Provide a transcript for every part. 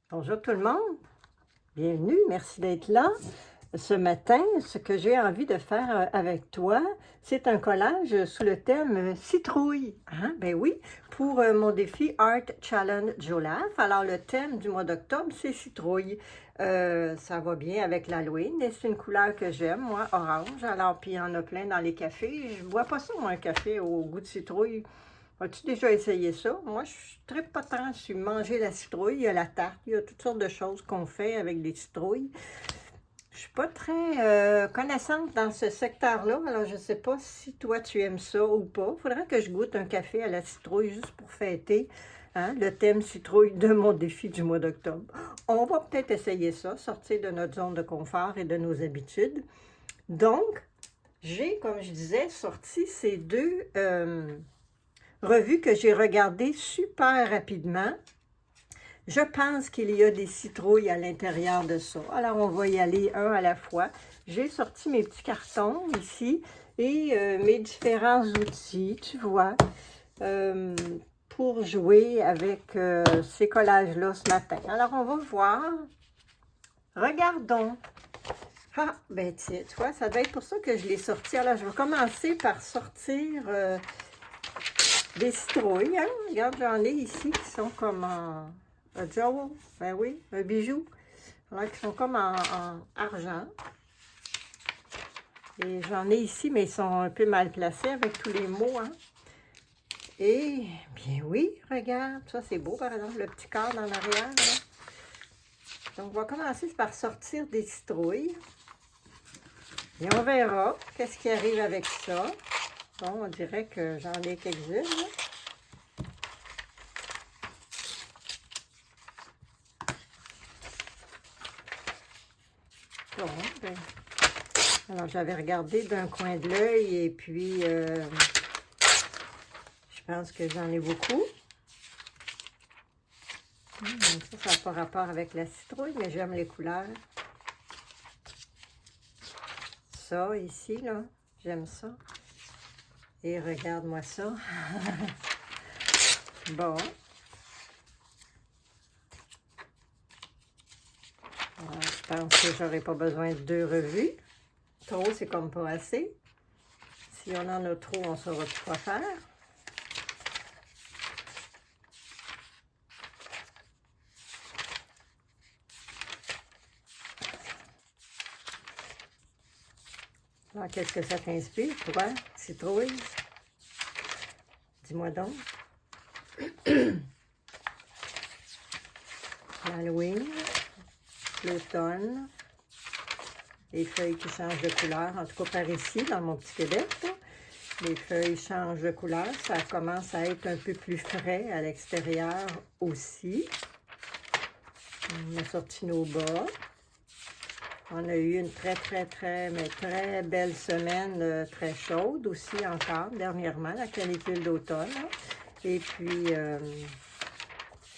Bonjour tout le monde, bienvenue, merci d'être là. Ce matin, ce que j'ai envie de faire avec toi, c'est un collage sous le thème citrouille. Hein? Ben oui, pour mon défi Art Challenge Jolaf. Alors le thème du mois d'octobre, c'est citrouille. Ça va bien avec l'Halloween et c'est une couleur que j'aime, moi, orange. Alors, puis il y en a plein dans les cafés. Je bois pas ça, moi, un café au goût de citrouille. As-tu déjà essayé ça? Moi, je suis très pas tant sur manger la citrouille. Il y a la tarte, il y a toutes sortes de choses qu'on fait avec des citrouilles. Je suis pas très connaissante dans ce secteur-là, alors je sais pas si toi tu aimes ça ou pas. Il faudrait que je goûte un café à la citrouille juste pour fêter le thème citrouille de mon défi du mois d'octobre. On va peut-être essayer ça, sortir de notre zone de confort et de nos habitudes. Donc, j'ai, comme je disais, sorti ces deux revues que j'ai regardées super rapidement. Je pense qu'il y a des citrouilles à l'intérieur de ça. Alors, on va y aller un à la fois. J'ai sorti mes petits cartons ici et mes différents outils, tu vois, pour jouer avec ces collages-là ce matin. Alors, on va voir. Regardons. Ah, ben tiens, tu vois, ça doit être pour ça que je l'ai sorti. Alors, je vais commencer par sortir des citrouilles. Hein? Regarde, j'en ai ici qui sont comme en... Un jowl, ben oui, un bijou. Alors, qui sont comme en argent. Et j'en ai ici, mais ils sont un peu mal placés avec tous les mots. Hein? Et, bien oui, regarde, ça c'est beau, par exemple, le petit cadre en arrière. Là. Donc, on va commencer par sortir des citrouilles. Et on verra qu'est-ce qui arrive avec ça. Bon, on dirait que j'en ai quelques-unes. Bon, ben, alors j'avais regardé d'un coin de l'œil et puis je pense que j'en ai beaucoup. Ça n'a pas rapport avec la citrouille, mais j'aime les couleurs. Ça ici, là, j'aime ça. Et regarde-moi ça. Bon. Alors, je pense que j'aurai pas besoin de deux revues. Trop, c'est comme pas assez. Si on en a trop, on saura plus quoi faire. Alors, qu'est-ce que ça t'inspire, toi, citrouille? Dis-moi donc. L'Halloween, l'automne, les feuilles qui changent de couleur, en tout cas par ici, dans mon petit Québec. Là. Les feuilles changent de couleur, ça commence à être un peu plus frais à l'extérieur aussi. On a sorti nos bas. On a eu une très belle semaine très chaude aussi encore, dernièrement, la canicule d'automne. Et puis,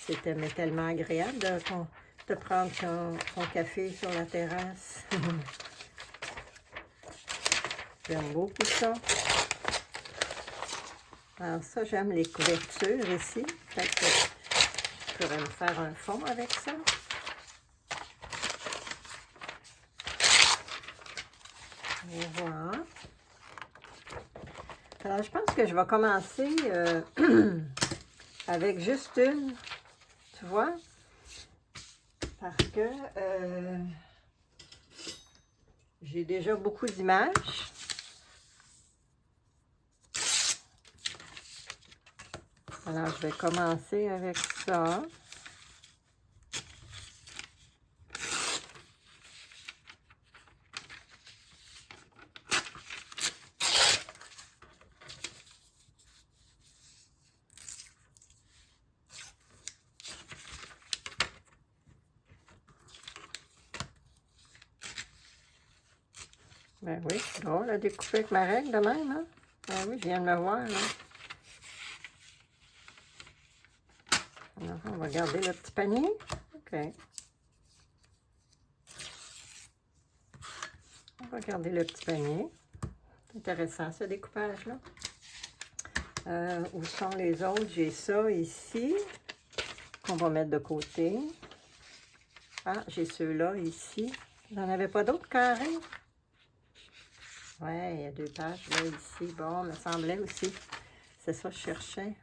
c'était tellement agréable de prendre son café sur la terrasse. J'aime beaucoup ça. Alors ça, j'aime les couvertures ici. Peut-être que je pourrais me faire un fond avec ça. On va voir. Alors, je pense que je vais commencer avec juste une, tu vois, parce que j'ai déjà beaucoup d'images. Alors, je vais commencer avec ça. Ben oui, c'est drôle à découper avec ma règle de même, hein? Ben oui, je viens de me voir, là. Alors, on va garder le petit panier. OK. On va garder le petit panier. C'est intéressant, ce découpage-là. Où sont les autres? J'ai ça ici, qu'on va mettre de côté. Ah, j'ai ceux-là ici. J'en avais pas d'autres carrés? Ouais, il y a 2 pages là, ici. Bon, me semblait aussi. C'est ça que je cherchais.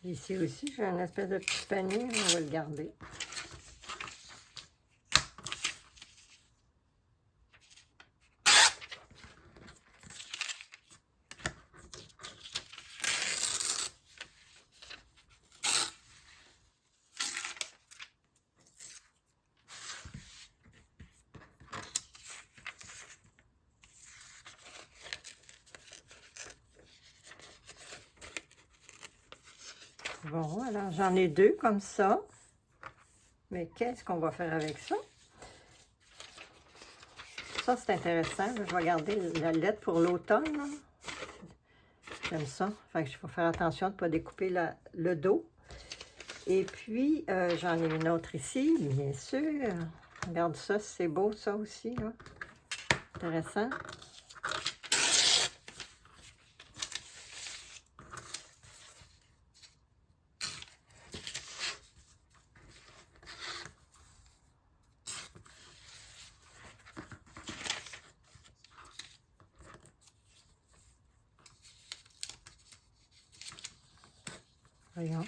Ici aussi, j'ai un espèce de petit panier. On va le garder. Bon, alors j'en ai 2 comme ça. Mais qu'est-ce qu'on va faire avec ça? Ça, c'est intéressant. Je vais garder la lettre pour l'automne. J'aime ça. Fait que il faut faire attention de ne pas découper le dos. Et puis, j'en ai une autre ici, bien sûr. Regarde ça, c'est beau ça aussi, là. Intéressant. Voyons.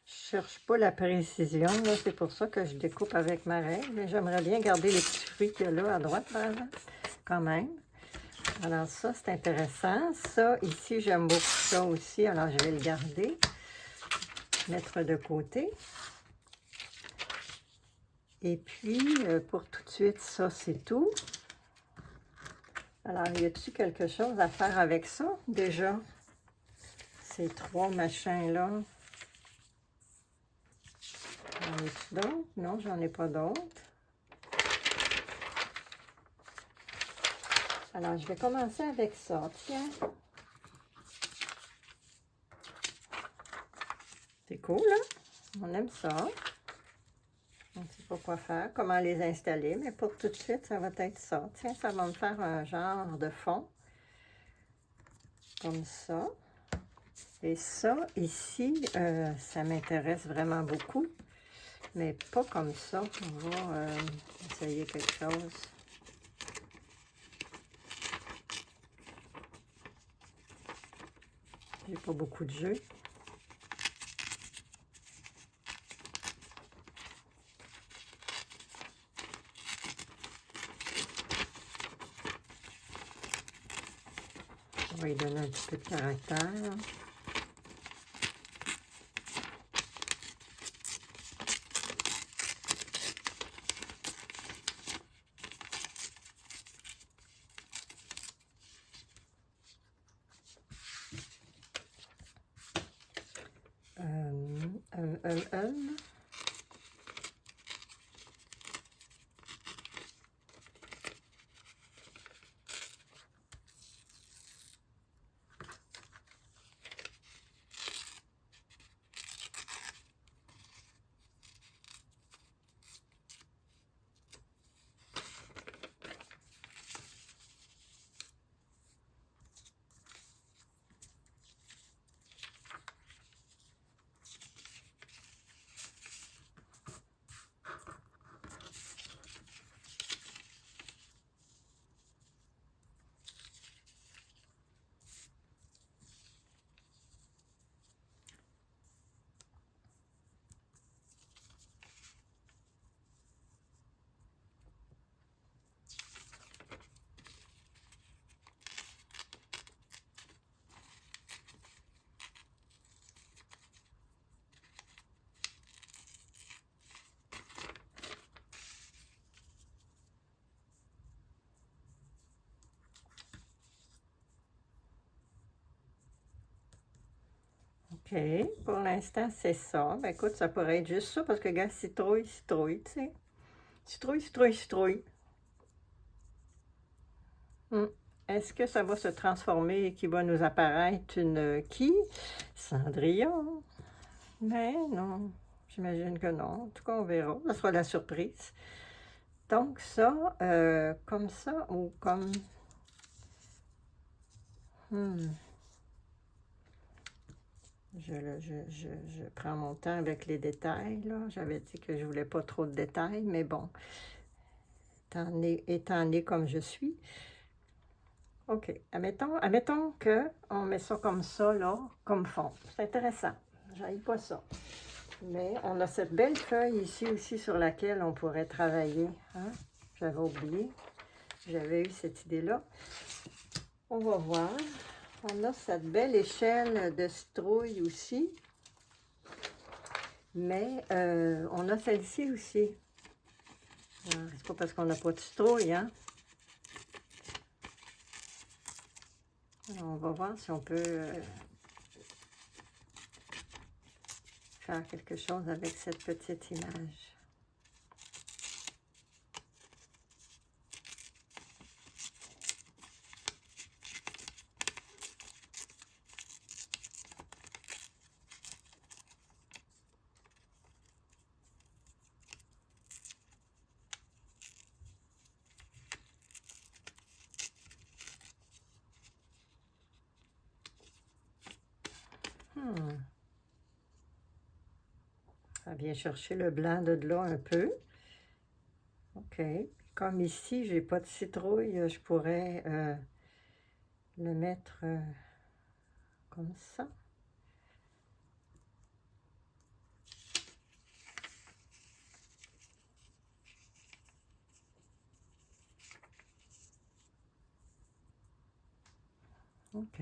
Je cherche pas la précision, là. C'est pour ça que je découpe avec ma règle. Mais j'aimerais bien garder les petits fruits qu'il y a là à droite, par exemple, quand même. Alors ça, c'est intéressant. Ça, ici, j'aime beaucoup ça aussi. Alors, je vais le garder. Mettre de côté. Et puis, pour tout de suite, ça, c'est tout. Alors, y a-t-il quelque chose à faire avec ça, déjà? Ces 3 machins-là. J'en ai-tu d'autres? Non, j'en ai pas d'autres. Alors, je vais commencer avec ça. Tiens. C'est cool, hein? On aime ça. On ne sait pas quoi faire, comment les installer, mais pour tout de suite, ça va être ça. Tiens, ça va me faire un genre de fond. Comme ça. Et ça, ici, ça m'intéresse vraiment beaucoup. Mais pas comme ça. On va essayer quelque chose. J'ai pas beaucoup de jeu. On va lui donner un petit peu de caractère. Un. OK, pour l'instant, c'est ça. Ben, écoute, ça pourrait être juste ça, parce que, gars, citrouille, citrouille, tu sais. Citrouille, citrouille, citrouille. Est-ce que ça va se transformer et qu'il va nous apparaître une qui? Cendrillon? Mais non, j'imagine que non. En tout cas, on verra. Ça sera la surprise. Donc ça, comme ça ou comme... Je prends mon temps avec les détails, là. J'avais dit que je voulais pas trop de détails, mais bon, étant né comme je suis. OK, admettons qu'on met ça comme ça, là, comme fond. C'est intéressant. J'aille pas ça. Mais on a cette belle feuille ici aussi sur laquelle on pourrait travailler. Hein? J'avais oublié. J'avais eu cette idée-là. On va voir. On a cette belle échelle de citrouille aussi. Mais on a celle-ci aussi. C'est pas parce qu'on n'a pas de citrouille, hein? Alors, on va voir si on peut faire quelque chose avec cette petite image. Ça vient chercher le blanc de là un peu. OK. Comme ici, j'ai pas de citrouille, je pourrais le mettre comme ça. OK.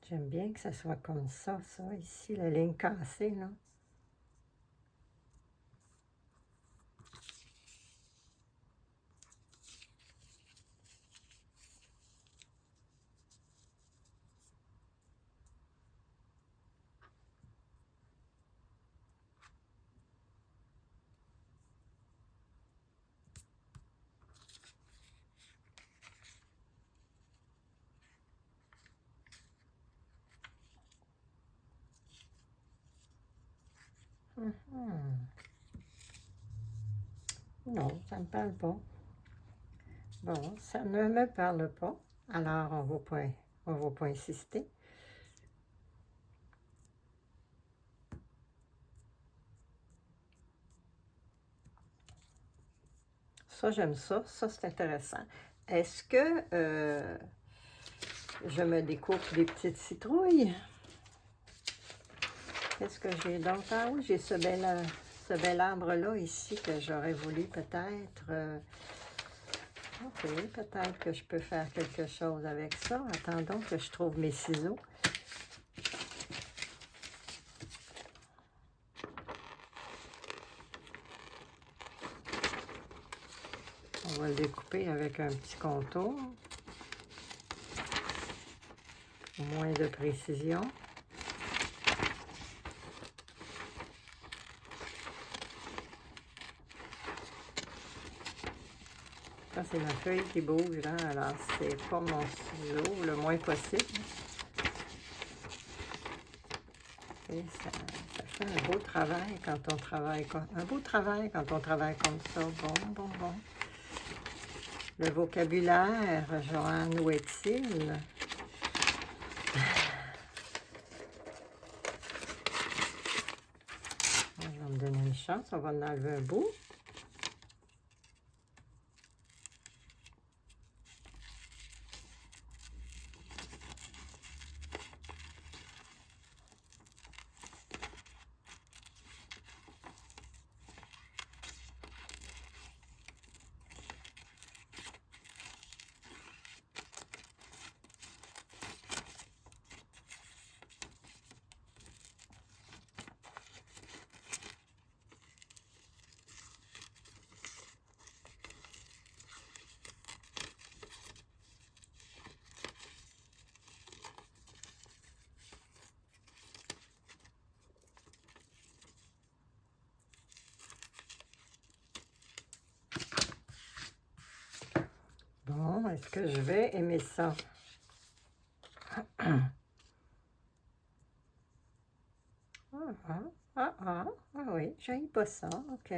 J'aime bien que ça soit comme ça, ici, la ligne cassée, là. Non, ça ne me parle pas. Bon, ça ne me parle pas. Alors, on va pas insister. Ça, j'aime ça. Ça, c'est intéressant. Est-ce que je me découpe des petites citrouilles? Qu'est-ce que j'ai d'autre? Ah oui, j'ai ce bel arbre-là ici que j'aurais voulu peut-être... OK, peut-être que je peux faire quelque chose avec ça. Attendons que je trouve mes ciseaux. On va le découper avec un petit contour. Moins de précision. Ça, c'est ma feuille qui bouge, là. Alors, c'est pas mon ciseau le moins possible. Et ça fait un beau travail quand on travaille comme ça. Bon. Le vocabulaire, Joanne, où est-il? On va me donner une chance, on va en enlever un bout. Bon, est-ce que je vais aimer ça? Ah oui, j'aime pas ça, ok.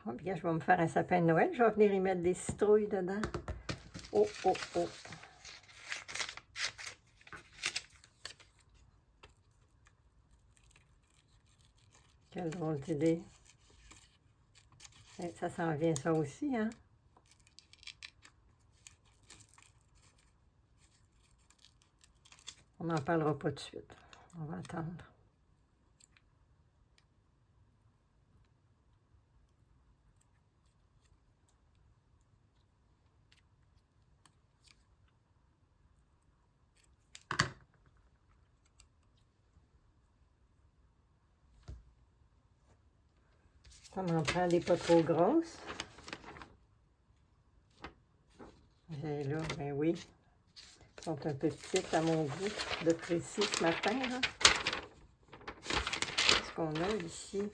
Oh, bien, je vais me faire un sapin de Noël, je vais venir y mettre des citrouilles dedans. Oh, oh, oh. Quelle drôle d'idée. Ça s'en vient ça aussi, hein? On n'en parlera pas tout de suite. On va attendre. Ça m'en prend des pas trop grosses. Et là, ben oui. Elles sont un peu petites à mon goût de précis ce matin. Qu'est-ce qu'on a ici?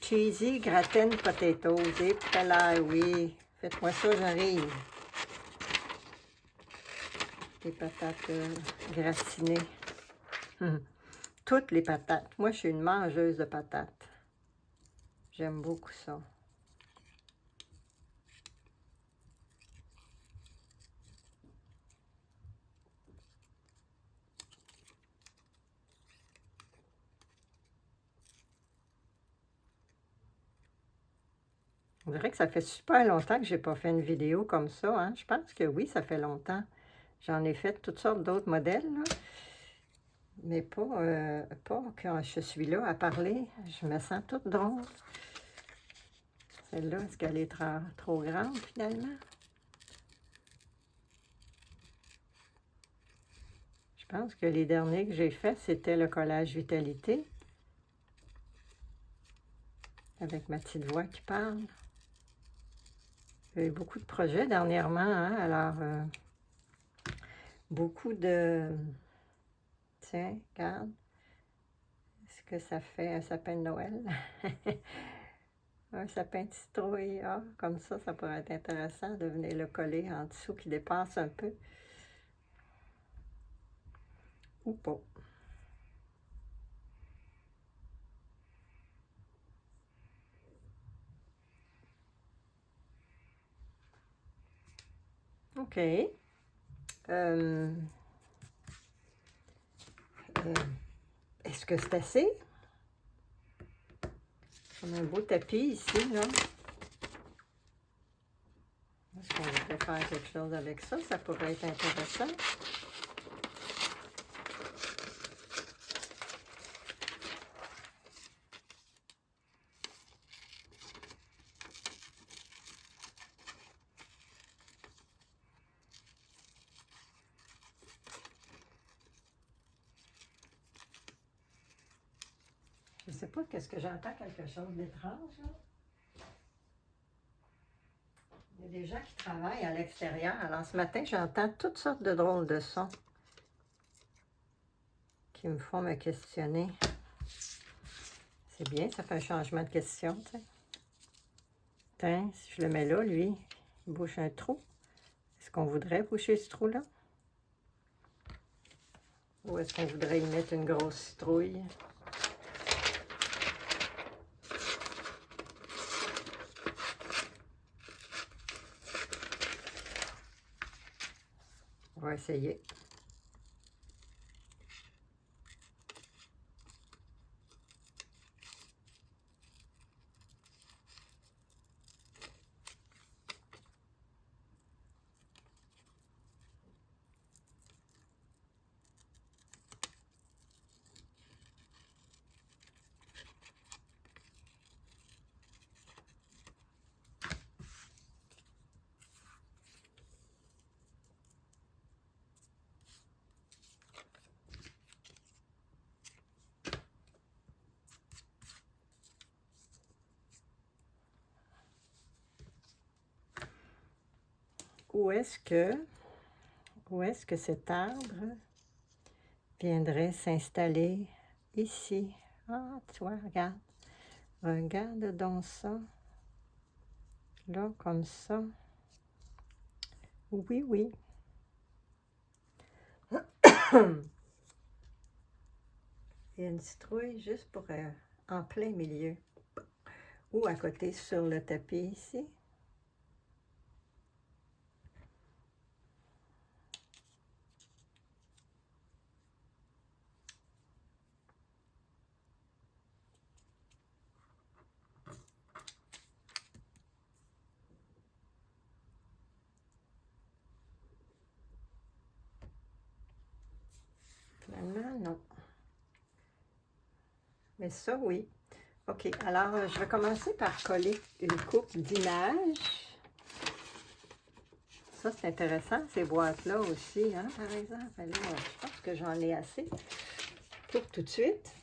Cheesy gratin potatoes. Et là, oui. Faites-moi ça, j'arrive. Des patates gratinées. Toutes les patates. Moi, je suis une mangeuse de patates. J'aime beaucoup ça. On dirait que ça fait super longtemps que j'ai pas fait une vidéo comme ça, hein? Je pense que oui, ça fait longtemps. J'en ai fait toutes sortes d'autres modèles, là. Mais pas quand je suis là à parler. Je me sens toute drôle. Celle-là, est-ce qu'elle est trop grande, finalement? Je pense que les derniers que j'ai faits, c'était le collage Vitalité. Avec ma petite voix qui parle. J'ai eu beaucoup de projets dernièrement, hein? Alors, beaucoup de... Tiens, regarde. Est-ce que ça fait un sapin de Noël? Un sapin de citrouille. Ah, comme ça pourrait être intéressant de venir le coller en dessous qui dépasse un peu. Ou pas. OK. Est-ce que c'est assez? On a un beau tapis ici, là. Est-ce qu'on voudrait faire quelque chose avec ça? Ça pourrait être intéressant. Je ne sais pas qu'est-ce que j'entends, quelque chose d'étrange, là. Il y a des gens qui travaillent à l'extérieur. Alors, ce matin, j'entends toutes sortes de drôles de sons qui me font me questionner. C'est bien, ça fait un changement de question, tu sais. Tiens, si je le mets là, lui, il bouche un trou. Est-ce qu'on voudrait boucher ce trou-là? Ou est-ce qu'on voudrait y mettre une grosse citrouille? On va essayer. Où est-ce que cet arbre viendrait s'installer ici? Ah, tu vois, regarde. Regarde donc ça. Là, comme ça. Oui, oui. Il y a une citrouille juste pour en plein milieu. Ou à côté sur le tapis ici. Finalement, non. Mais ça, oui. OK, alors je vais commencer par coller une coupe d'images. Ça, c'est intéressant, ces boîtes-là aussi, hein, par exemple. Là, je pense que j'en ai assez pour tout de suite.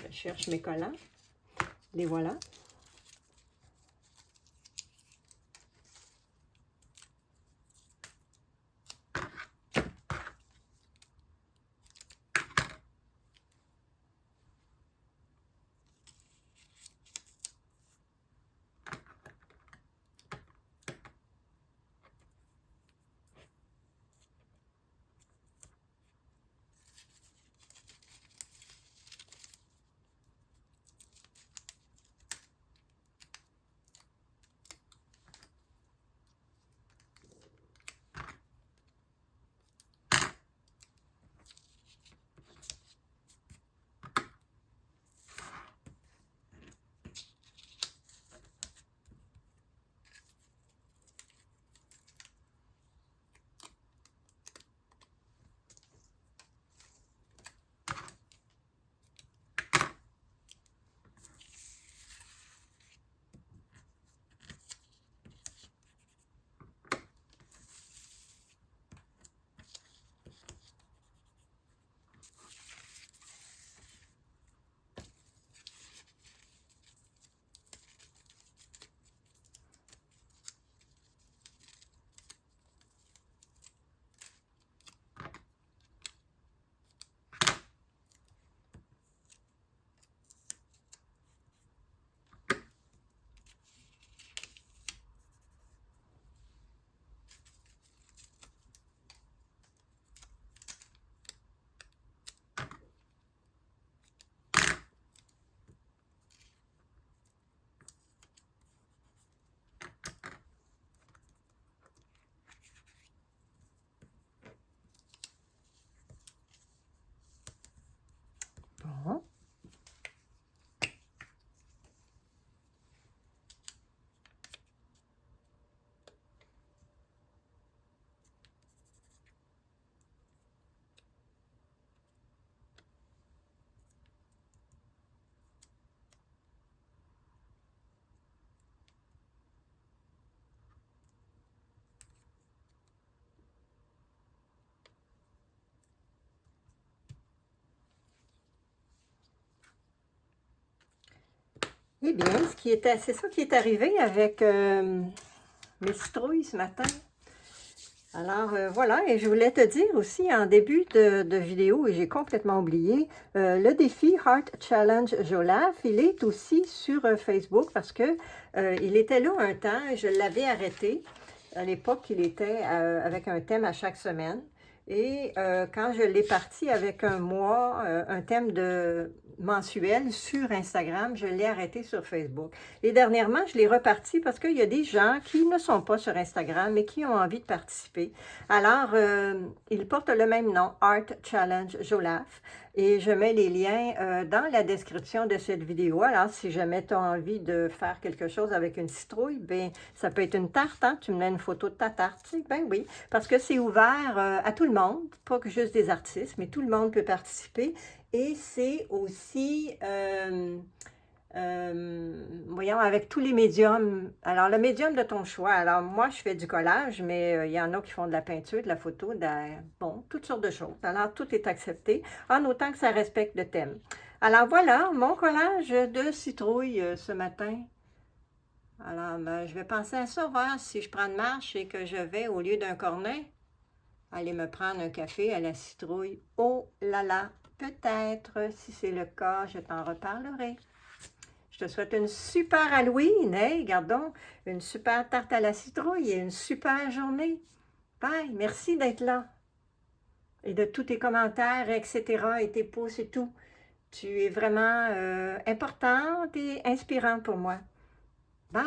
Je cherche mes collants. Les voilà. Bon. Eh bien, c'est ça qui est arrivé avec mes citrouilles ce matin. Alors voilà, et je voulais te dire aussi en début de vidéo, et j'ai complètement oublié, le défi Heart Challenge Jolaf, il est aussi sur Facebook parce que il était là un temps, je l'avais arrêté. À l'époque, il était avec un thème à chaque semaine. Et quand je l'ai parti avec un mois, un thème mensuel sur Instagram, je l'ai arrêté sur Facebook. Et dernièrement, je l'ai reparti parce qu'il y a des gens qui ne sont pas sur Instagram, mais qui ont envie de participer. Alors, il porte le même nom, Art Challenge Jolaf. Et je mets les liens dans la description de cette vidéo. Alors, si jamais tu as envie de faire quelque chose avec une citrouille, ben, ça peut être une tarte, hein? Tu me mets une photo de ta tarte. Ben oui, parce que c'est ouvert à tout le monde, pas que juste des artistes, mais tout le monde peut participer. Et c'est aussi, voyons, avec tous les médiums. Alors, le médium de ton choix. Alors, moi, je fais du collage, mais il y en a qui font de la peinture, de la photo, bon, toutes sortes de choses. Alors, tout est accepté, en autant que ça respecte le thème. Alors, voilà, mon collage de citrouille ce matin. Alors, ben, je vais penser à ça, voir si je prends une marche et que je vais, au lieu d'un cornet, aller me prendre un café à la citrouille. Oh là là, peut-être, si c'est le cas, je t'en reparlerai. Je te souhaite une super Halloween. Hey, gardons une super tarte à la citrouille et une super journée. Bye. Merci d'être là. Et de tous tes commentaires, etc. et tes pouces et tout. Tu es vraiment importante et inspirante pour moi. Bye.